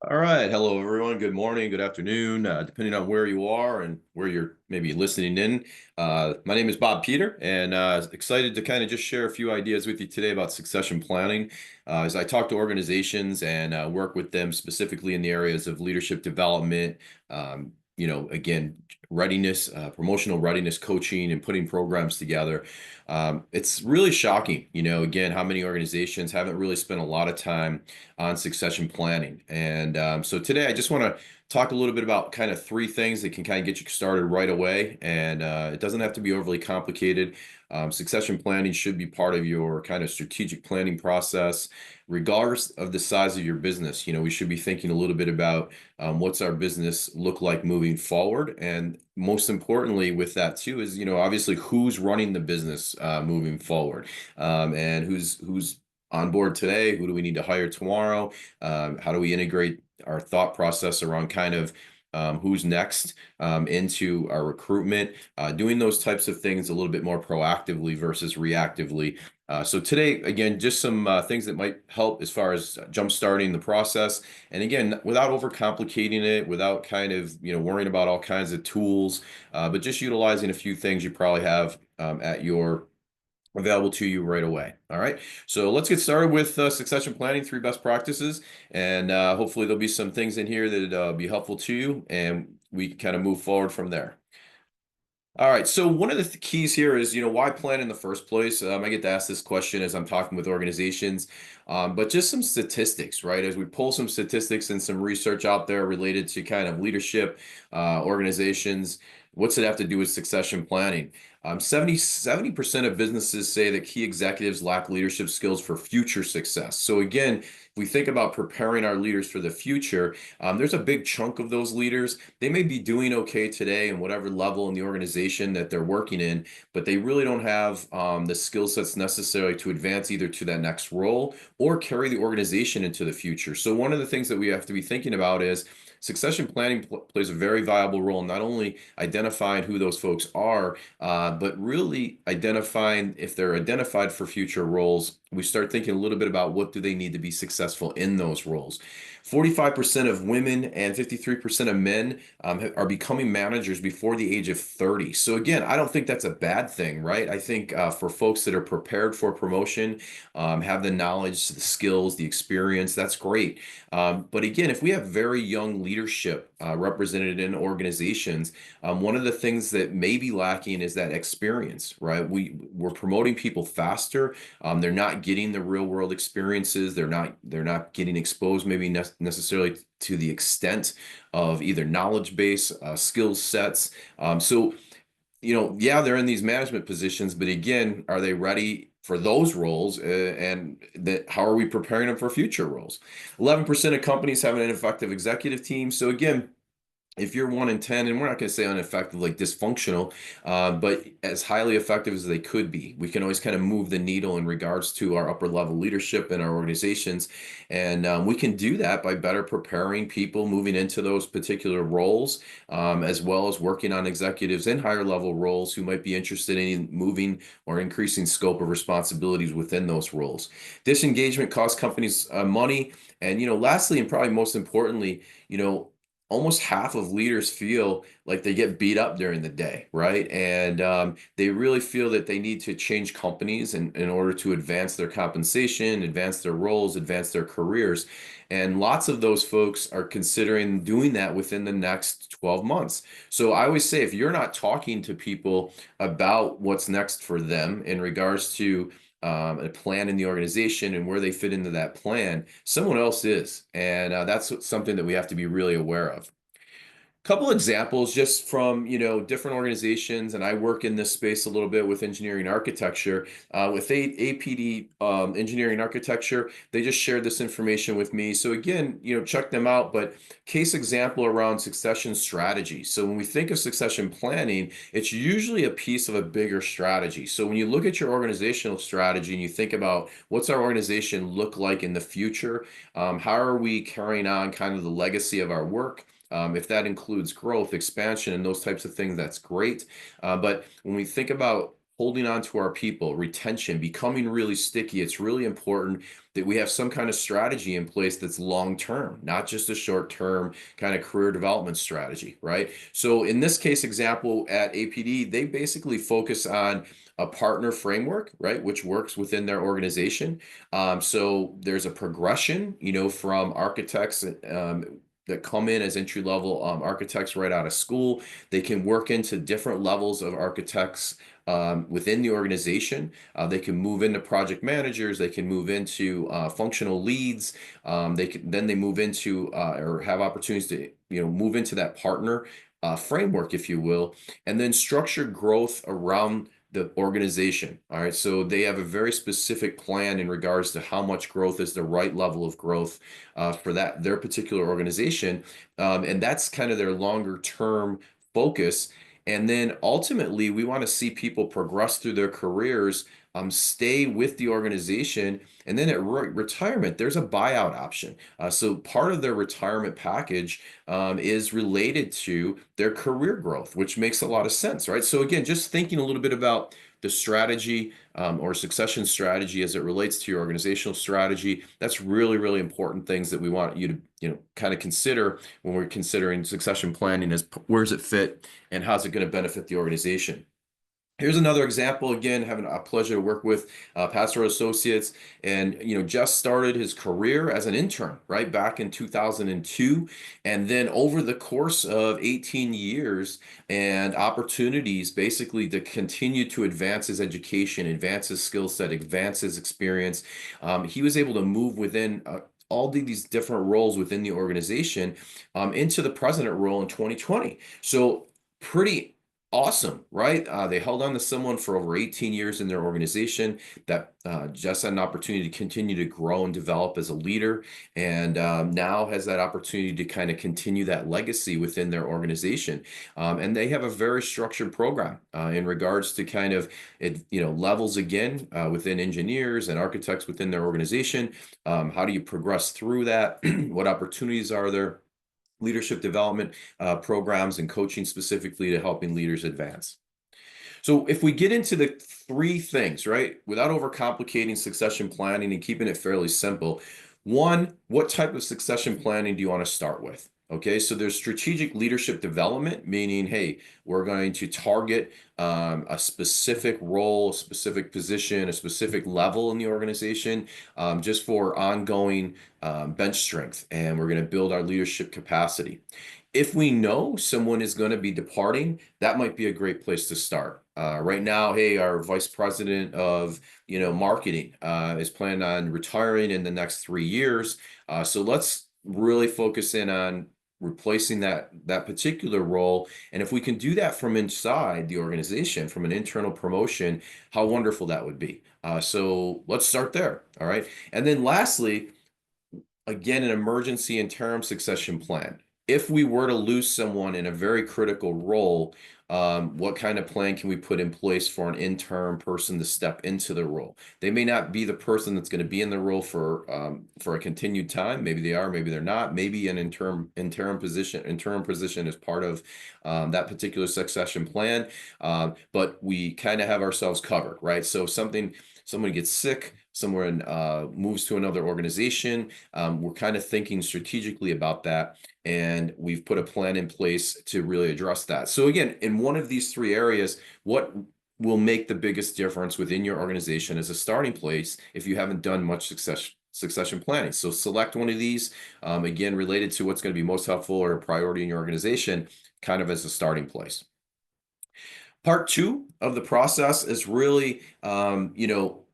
All right. Hello, everyone. Good morning, good afternoon, depending on where you are and where you're maybe listening in. My name is Bob Peter, and excited to kind of just share a few ideas with you today about succession planning. As I talk to organizations and work with them specifically in the areas of leadership development, again, readiness, promotional readiness coaching, and putting programs together. It's really shocking, again, how many organizations haven't really spent a lot of time on succession planning. And so today I just want to talk a little bit about kind of three things that can kind of get you started right away. And it doesn't have to be overly complicated. Succession planning should be part of your kind of strategic planning process, regardless of the size of your business. We should be thinking a little bit about what's our business look like moving forward. And most importantly, with that too, is, obviously who's running the business moving forward, and who's on board today? Who do we need to hire tomorrow? How do we integrate our thought process around kind of who's next into our recruitment? Doing those types of things a little bit more proactively versus reactively. So today, again, just some things that might help as far as jump starting the process. And again, without overcomplicating it, without kind of, worrying about all kinds of tools, but just utilizing a few things you probably have at your available to you right away. All right. So let's get started with succession planning, three best practices. And hopefully there'll be some things in here that be helpful to you, and we can kind of move forward from there. All right. So one of the keys here is, why plan in the first place? I get to ask this question as I'm talking with organizations, but just some statistics, right? As we pull some statistics and some research out there related to kind of leadership, organizations, what's it have to do with succession planning? 70% of businesses say that key executives lack leadership skills for future success. So again, if we think about preparing our leaders for the future, there's a big chunk of those leaders. They may be doing okay today in whatever level in the organization that they're working in, but they really don't have the skill sets necessary to advance either to that next role or carry the organization into the future. So one of the things that we have to be thinking about is succession planning plays a very viable role in not only identifying who those folks are, but really identifying if they're identified for future roles. We start thinking a little bit about what do they need to be successful in those roles. 45% of women and 53% of men are becoming managers before the age of 30. So again, I don't think that's a bad thing, right? I think for folks that are prepared for promotion, have the knowledge, the skills, the experience, that's great. But again, if we have very young leadership represented in organizations, one of the things that may be lacking is that experience, right? We're promoting people faster. They're not getting the real world experiences. They're not getting exposed maybe necessarily to the extent of either knowledge base, skill sets. Yeah, they're in these management positions, but again, are they ready for those roles? And that how are we preparing them for future roles? 11% of companies have an ineffective executive team. So again, if you're 1 in 10, and we're not going to say ineffective, like dysfunctional, but as highly effective as they could be, we can always kind of move the needle in regards to our upper level leadership in our organizations. And we can do that by better preparing people moving into those particular roles, as well as working on executives in higher level roles who might be interested in moving or increasing scope of responsibilities within those roles. Disengagement costs companies money. And, lastly, and probably most importantly, almost half of leaders feel like they get beat up during the day, right? And they really feel that they need to change companies in order to advance their compensation, advance their roles, advance their careers. And lots of those folks are considering doing that within the next 12 months. So I always say, if you're not talking to people about what's next for them in regards to a plan in the organization and where they fit into that plan, someone else is. And that's something that we have to be really aware of. Couple examples just from different organizations, and I work in this space a little bit with engineering architecture. With APD engineering architecture, they just shared this information with me. So again, check them out. But case example around succession strategy. So when we think of succession planning, it's usually a piece of a bigger strategy. So when you look at your organizational strategy and you think about what's our organization look like in the future, how are we carrying on kind of the legacy of our work? If that includes growth, expansion, and those types of things, that's great. But when we think about holding on to our people, retention, becoming really sticky, it's really important that we have some kind of strategy in place that's long term, not just a short term kind of career development strategy, right? So in this case example at APD, they basically focus on a partner framework, right, which works within their organization. So there's a progression, from architects that come in as entry level architects right out of school. They can work into different levels of architects within the organization. They can move into project managers. They can move into functional leads. They move into or have opportunities to move into that partner framework, if you will, and then structure growth around the organization. All right. So they have a very specific plan in regards to how much growth is the right level of growth for their particular organization. And that's kind of their longer term focus. And then ultimately, we want to see people progress through their careers, stay with the organization, and then at retirement, there's a buyout option. So part of their retirement package is related to their career growth, which makes a lot of sense, right? So again, just thinking a little bit about the strategy or succession strategy as it relates to your organizational strategy, that's really, really important things that we want you to kind of consider when we're considering succession planning: is where does it fit and how's it going to benefit the organization. Here's another example, again, having a pleasure to work with Pastoral Associates, and just started his career as an intern right back in 2002, and then over the course of 18 years and opportunities basically to continue to advance his education, advance his skill set, advance his experience, he was able to move within all these different roles within the organization into the president role in 2020. So pretty awesome, right? They held on to someone for over 18 years in their organization that just had an opportunity to continue to grow and develop as a leader, and now has that opportunity to kind of continue that legacy within their organization. And they have a very structured program in regards to kind of levels again within engineers and architects within their organization. How do you progress through that? What opportunities are there? Leadership development programs and coaching specifically to helping leaders advance. So if we get into the three things, right, without overcomplicating succession planning and keeping it fairly simple, one, what type of succession planning do you want to start with? Okay, so there's strategic leadership development, meaning, hey, we're going to target a specific role, a specific position, a specific level in the organization, just for ongoing bench strength, and we're going to build our leadership capacity. If we know someone is going to be departing, that might be a great place to start. Right now, hey, our vice president of marketing is planning on retiring in the next 3 years. So let's really focus in on replacing that particular role. And if we can do that from inside the organization, from an internal promotion, how wonderful that would be. So let's start there. All right. And then lastly, again, an emergency interim succession plan. If we were to lose someone in a very critical role, what kind of plan can we put in place for an interim person to step into the role? They may not be the person that's going to be in the role for a continued time. Maybe they are, maybe they're not. Maybe an interim position is part of that particular succession plan. But we kind of have ourselves covered, right? So somebody gets sick, someone moves to another organization. We're kind of thinking strategically about that, and we've put a plan in place to really address that. So again, in one of these three areas, what will make the biggest difference within your organization as a starting place if you haven't done much succession planning? So select one of these, again, related to what's going to be most helpful or a priority in your organization, kind of as a starting place. Part two of the process is really,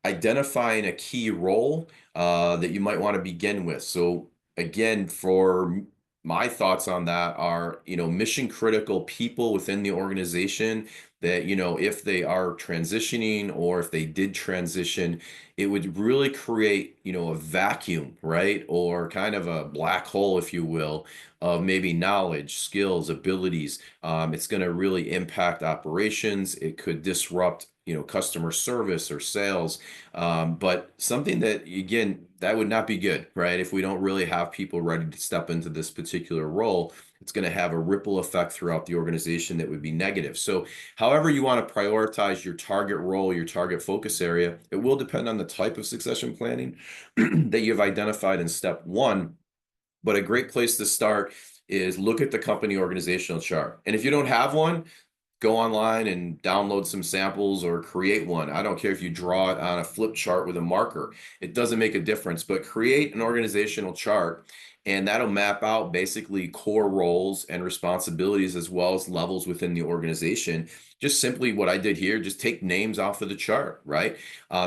identifying a key role that you might want to begin with. So again, for my thoughts on that are, mission critical people within the organization that, if they are transitioning or if they did transition, it would really create, a vacuum, right? Or kind of a black hole, if you will, of maybe knowledge, skills, abilities. It's going to really impact operations. It could disrupt customer service or sales. But something that, again, that would not be good, right? If we don't really have people ready to step into this particular role, it's going to have a ripple effect throughout the organization that would be negative. So however you want to prioritize your target role, your target focus area, it will depend on the type of succession planning that you've identified in step one. But a great place to start is look at the company organizational chart. And if you don't have one, go online and download some samples or create one. I don't care if you draw it on a flip chart with a marker. It doesn't make a difference, but create an organizational chart, and that'll map out basically core roles and responsibilities as well as levels within the organization. Just simply what I did here, just take names off of the chart, right?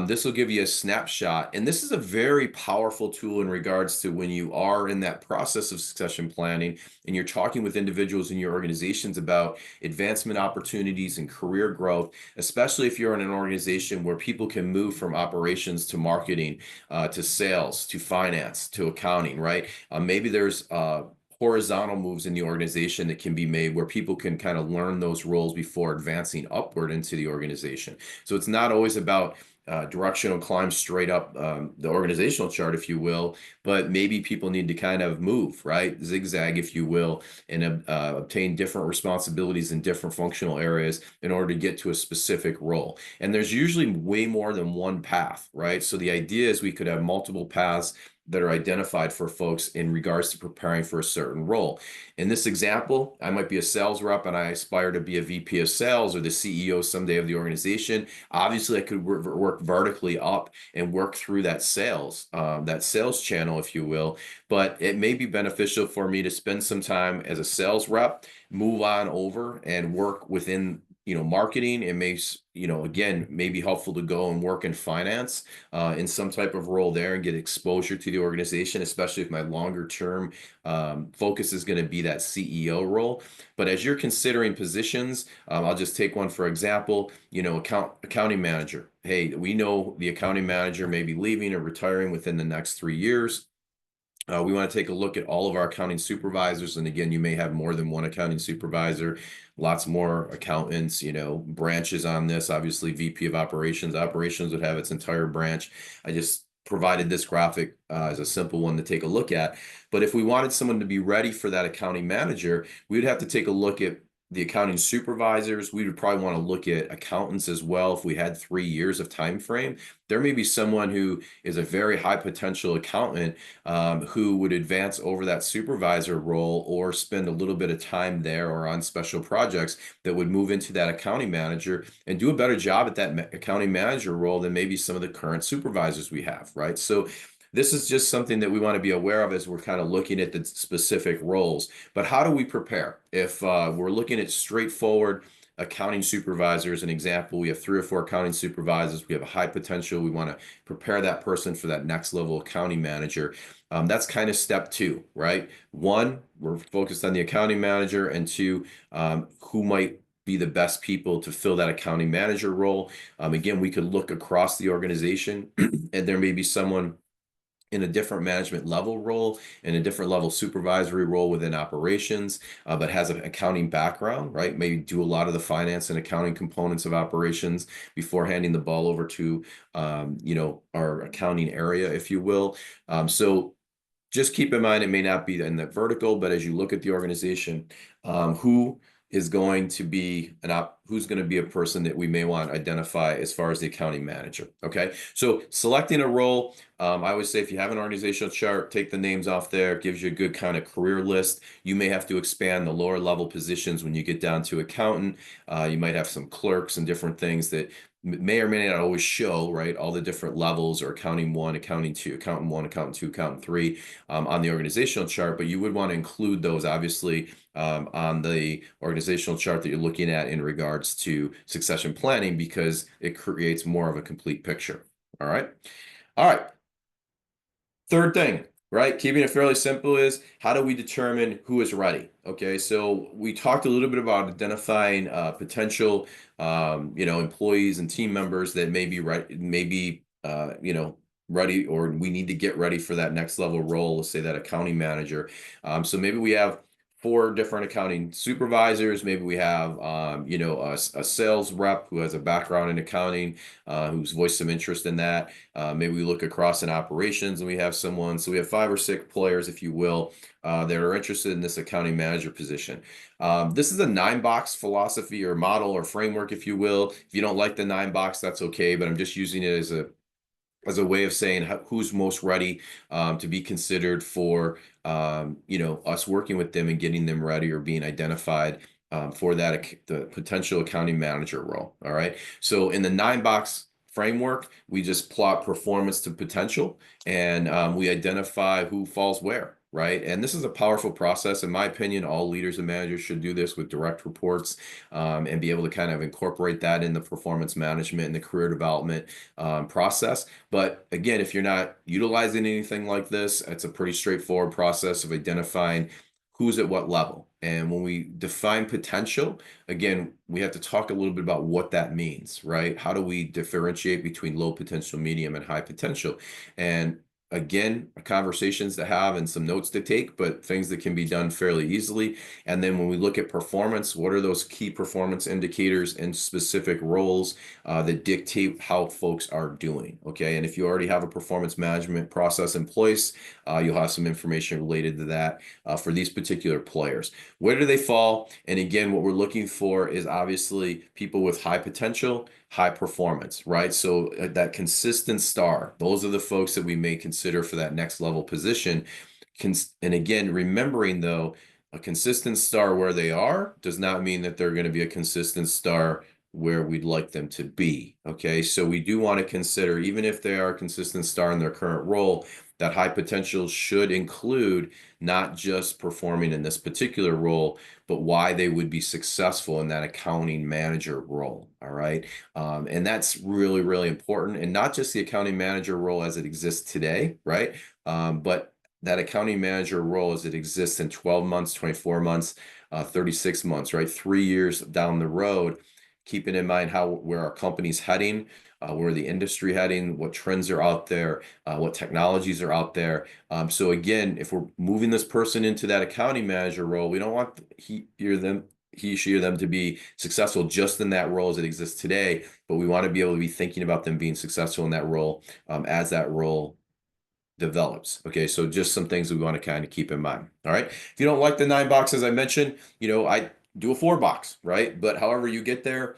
This will give you a snapshot. And this is a very powerful tool in regards to when you are in that process of succession planning and you're talking with individuals in your organizations about advancement opportunities and career growth, especially if you're in an organization where people can move from operations to marketing, to sales, to finance, to accounting, right? Maybe there's horizontal moves in the organization that can be made where people can kind of learn those roles before advancing upward into the organization. So it's not always about directional climb straight up the organizational chart, if you will, but maybe people need to kind of move, right? Zigzag, if you will, and obtain different responsibilities in different functional areas in order to get to a specific role. And there's usually way more than one path, right? So the idea is we could have multiple paths that are identified for folks in regards to preparing for a certain role. In this example, I might be a sales rep and I aspire to be a VP of sales or the CEO someday of the organization. Obviously, I could work vertically up and work through that sales channel, if you will. But it may be beneficial for me to spend some time as a sales rep, move on over and work within marketing. It may, again, may be helpful to go and work in finance in some type of role there and get exposure to the organization, especially if my longer term focus is going to be that CEO role. But as you're considering positions, I'll just take one for example, accounting manager. Hey, we know the accounting manager may be leaving or retiring within the next 3 years. We want to take a look at all of our accounting supervisors. And again, you may have more than one accounting supervisor, lots more accountants, branches on this. Obviously, VP of operations. Operations would have its entire branch. I just provided this graphic as a simple one to take a look at. But if we wanted someone to be ready for that accounting manager, we would have to take a look at the accounting supervisors. We would probably want to look at accountants as well. If we had 3 years of time frame, there may be someone who is a very high potential accountant who would advance over that supervisor role or spend a little bit of time there or on special projects that would move into that accounting manager and do a better job at that accounting manager role than maybe some of the current supervisors we have, right? So this is just something that we want to be aware of as we're kind of looking at the specific roles. But how do we prepare? If we're looking at straightforward accounting supervisors, an example, we have 3 or 4 accounting supervisors, we have a high potential, we want to prepare that person for that next level accounting manager. That's kind of step 2, right? 1, we're focused on the accounting manager, and 2, who might be the best people to fill that accounting manager role. Again, we could look across the organization and there may be someone in a different management level role, in a different level supervisory role within operations, but has an accounting background, right? Maybe do a lot of the finance and accounting components of operations before handing the ball over to, our accounting area, if you will. So just keep in mind, it may not be in the vertical, but as you look at the organization, who is going to be who's going to be a person that we may want to identify as far as the accounting manager. Okay, so selecting a role, I always say if you have an organizational chart, take the names off there. It gives you a good kind of career list. You may have to expand the lower level positions when you get down to accountant. You might have some clerks and different things that may or may not always show, right, all the different levels, or accounting 1, accounting 2, accountant 1, accountant 2, accountant 3 on the organizational chart, but you would want to include those obviously on the organizational chart that you're looking at in regards to succession planning, because it creates more of a complete picture. All right. Third thing, right? Keeping it fairly simple is, how do we determine who is ready? Okay, so we talked a little bit about identifying potential, employees and team members that may be ready, or we need to get ready for that next level role. Let's say that accounting manager. So maybe we have 4 different accounting supervisors. Maybe we have, you know, a sales rep who has a background in accounting, who's voiced some interest in that. Maybe we look across in operations and we have someone. So we have 5 or 6 players, if you will, that are interested in this accounting manager position. This is a 9-box philosophy or model or framework, if you will. If you don't like the 9-box, that's okay, but I'm just using it as a way of saying who's most ready to be considered for you know, us working with them and getting them ready or being identified for the potential accounting manager role. All right. So in the 9-box framework, we just plot performance to potential, and we identify who falls where. Right. And this is a powerful process. In my opinion, all leaders and managers should do this with direct reports and be able to kind of incorporate that in the performance management and the career development process. But again, if you're not utilizing anything like this, it's a pretty straightforward process of identifying who's at what level. And when we define potential, again, we have to talk a little bit about what that means, right? How do we differentiate between low potential, medium, and high potential? And again, conversations to have and some notes to take, but things that can be done fairly easily. And then when we look at performance, what are those key performance indicators in specific roles that dictate how folks are doing? Okay. And if you already have a performance management process in place, you'll have some information related to that for these particular players. Where do they fall? And again, what we're looking for is obviously people with high potential, high performance, right? So that consistent star, those are the folks that we may consider for that next level position. And again, remembering though, a consistent star where they are does not mean that they're going to be a consistent star where we'd like them to be. Okay. So we do want to consider, even if they are a consistent star in their current role, that high potential should include not just performing in this particular role, but why they would be successful in that accounting manager role. All right. And that's really, really important. And not just the accounting manager role as it exists today, right? But that accounting manager role as it exists in 12 months, 24 months, 36 months, right? 3 years down the road, keeping in mind where our company's heading, where the industry heading, what trends are out there, what technologies are out there. So again, if we're moving this person into that accounting manager role, we don't want he, she, or them to be successful just in that role as it exists today, but we want to be able to be thinking about them being successful in that role as that role develops. Okay, so just some things that we want to kind of keep in mind. All right. If you don't like the 9 boxes I mentioned, you know, I do a 4-box, right? But however you get there,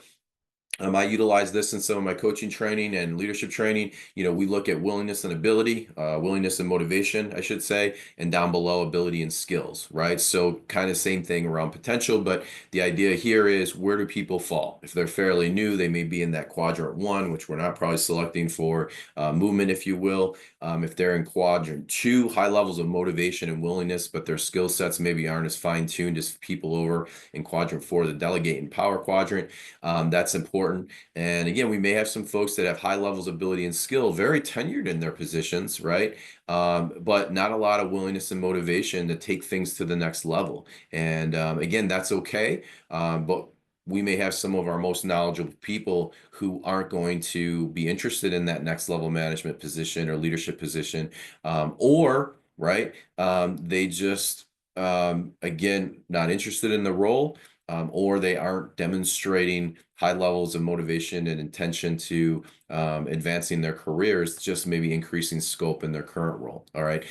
I utilize this in some of my coaching training and leadership training. You know, we look at willingness and ability, willingness and motivation, I should say, and down below ability and skills, right? So kind of same thing around potential, but the idea here is where do people fall? If they're fairly new, they may be in that quadrant 1, which we're not probably selecting for movement, if you will. If they're in quadrant 2, high levels of motivation and willingness, but their skill sets maybe aren't as fine-tuned as people over in quadrant 4, the delegate and power quadrant. That's important. And again, we may have some folks that have high levels of ability and skill, very tenured in their positions, right? But not a lot of willingness and motivation to take things to the next level. And again, that's okay. But we may have some of our most knowledgeable people who aren't going to be interested in that next level management position or leadership position, or they just again, not interested in the role, or they aren't demonstrating high levels of motivation and intention to advancing their careers, just maybe increasing scope in their current role. All right.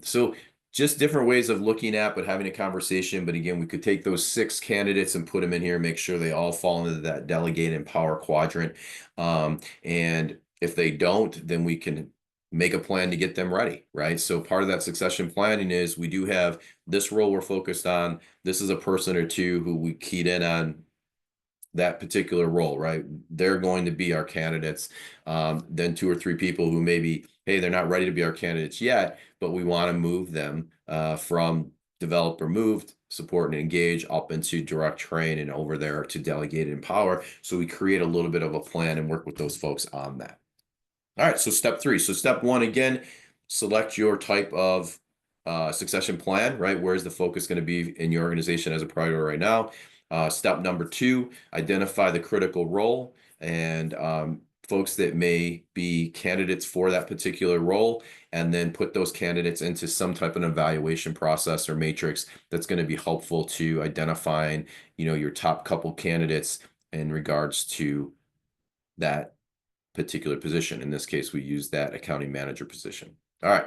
So just different ways of looking at, but having a conversation. But again, we could take those 6 candidates and put them in here, make sure they all fall into that delegate and power quadrant. And if they don't, then we can make a plan to get them ready, right? So part of that succession planning is we do have this role we're focused on. This is a person or two who we keyed in on that particular role, right? They're going to be our candidates. Then 2 or 3 people who maybe, hey, they're not ready to be our candidates yet, but we want to move them from develop or moved, support and engage up into direct train and over there to delegate and empower. So we create a little bit of a plan and work with those folks on that. All right, so step 3. So step 1, again, select your type of succession plan, right? Where's the focus going to be in your organization as a priority right now? Step number 2, identify the critical role. And folks that may be candidates for that particular role, and then put those candidates into some type of evaluation process or matrix that's going to be helpful to identifying, your top couple candidates in regards to that particular position. In this case, we use that accounting manager position. All right.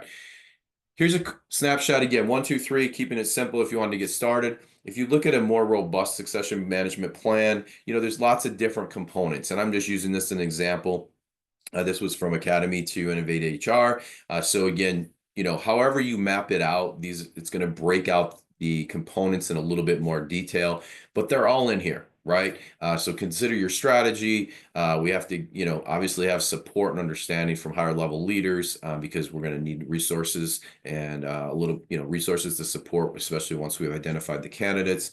Here's a snapshot again, 1, 2, 3, keeping it simple if you want to get started. If you look at a more robust succession management plan, there's lots of different components, and I'm just using this as an example. This was from Academy to Innovate HR. So again, however you map it out, it's going to break out the components in a little bit more detail, but they're all in here, right? So consider your strategy. We have to, obviously have support and understanding from higher level leaders, because we're going to need resources and a little, resources to support, especially once we've identified the candidates.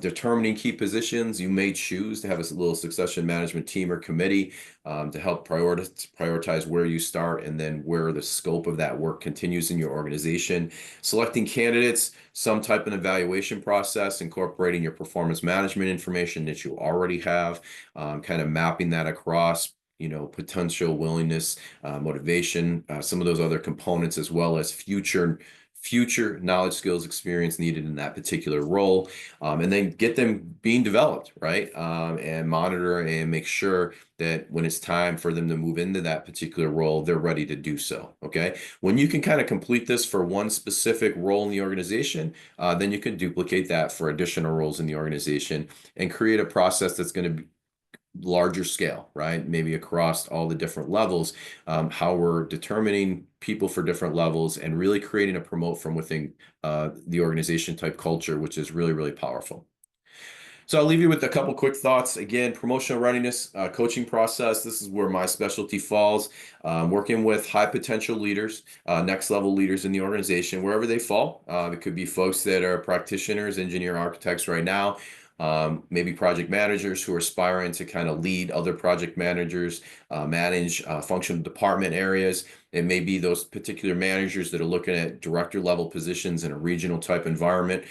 Determining key positions, you may choose to have a little succession management team or committee to help prioritize where you start and then where the scope of that work continues in your organization. Selecting candidates, some type of evaluation process, incorporating your performance management information that you already have, kind of mapping that across, potential willingness, motivation, some of those other components, as well as future knowledge, skills, experience needed in that particular role, and then get them being developed, right? And monitor and make sure that when it's time for them to move into that particular role, they're ready to do so, okay? When you can kind of complete this for one specific role in the organization, then you can duplicate that for additional roles in the organization and create a process that's going to be larger scale, right? Maybe across all the different levels, how we're determining people for different levels and really creating a promote from within the organization type culture, which is really, really powerful. So I'll leave you with a couple quick thoughts. Again, promotional readiness, coaching process. This is where my specialty falls. Working with high potential leaders, next level leaders in the organization, wherever they fall. It could be folks that are practitioners, engineer, architects right now. Maybe project managers who are aspiring to kind of lead other project managers, manage functional department areas. It may be those particular managers that are looking at director level positions in a regional type environment,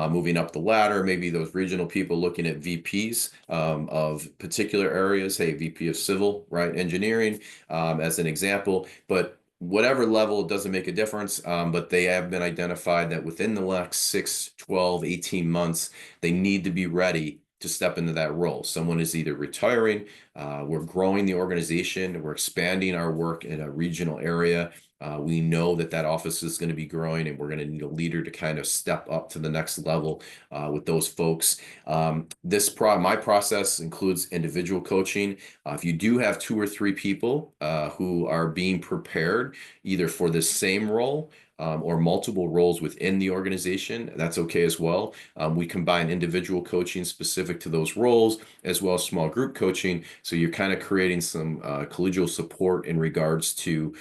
moving up the ladder. Maybe those regional people looking at VPs of particular areas. Hey, VP of civil, right? Engineering, as an example. But whatever level, it doesn't make a difference, but they have been identified that within the next 6, 12, 18 months, they need to be ready to step into that role. Someone is either retiring, we're growing the organization, we're expanding our work in a regional area. We know that office is going to be growing, and we're going to need a leader to kind of step up to the next level with those folks. My process includes individual coaching. If you do have 2 or 3 people who are being prepared either for the same role or multiple roles within the organization, that's okay as well. We combine individual coaching specific to those roles, as well as small group coaching. So you're kind of creating some collegial support in regards to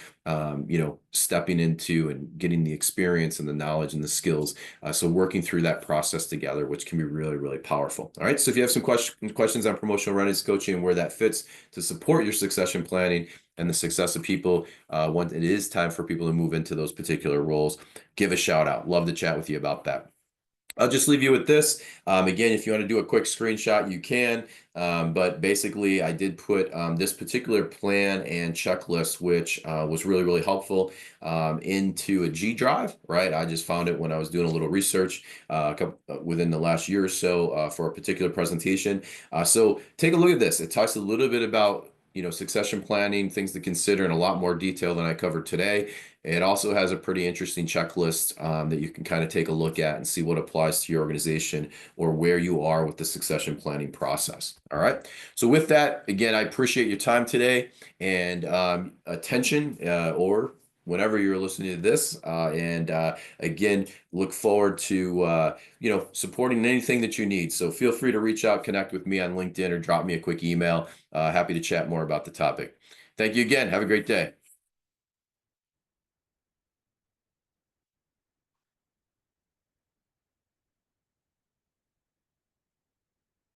stepping into and getting the experience and the knowledge and the skills. So working through that process together, which can be really, really powerful. All right. So if you have some questions on promotional readiness coaching and where that fits to support your succession planning and the success of people, when it is time for people to move into those particular roles, give a shout out. Love to chat with you about that. I'll just leave you with this. Again, if you want to do a quick screenshot, you can. But basically, I did put this particular plan and checklist, which was really, really helpful, into a G Drive, right? I just found it when I was doing a little research within the last year or so for a particular presentation. So take a look at this. It talks a little bit about succession planning, things to consider in a lot more detail than I covered today. It also has a pretty interesting checklist that you can kind of take a look at and see what applies to your organization or where you are with the succession planning process. All right. So with that, again, I appreciate your time today and attention or whenever you're listening to this. And again, look forward to, supporting anything that you need. So feel free to reach out, connect with me on LinkedIn or drop me a quick email. Happy to chat more about the topic. Thank you again. Have a great day.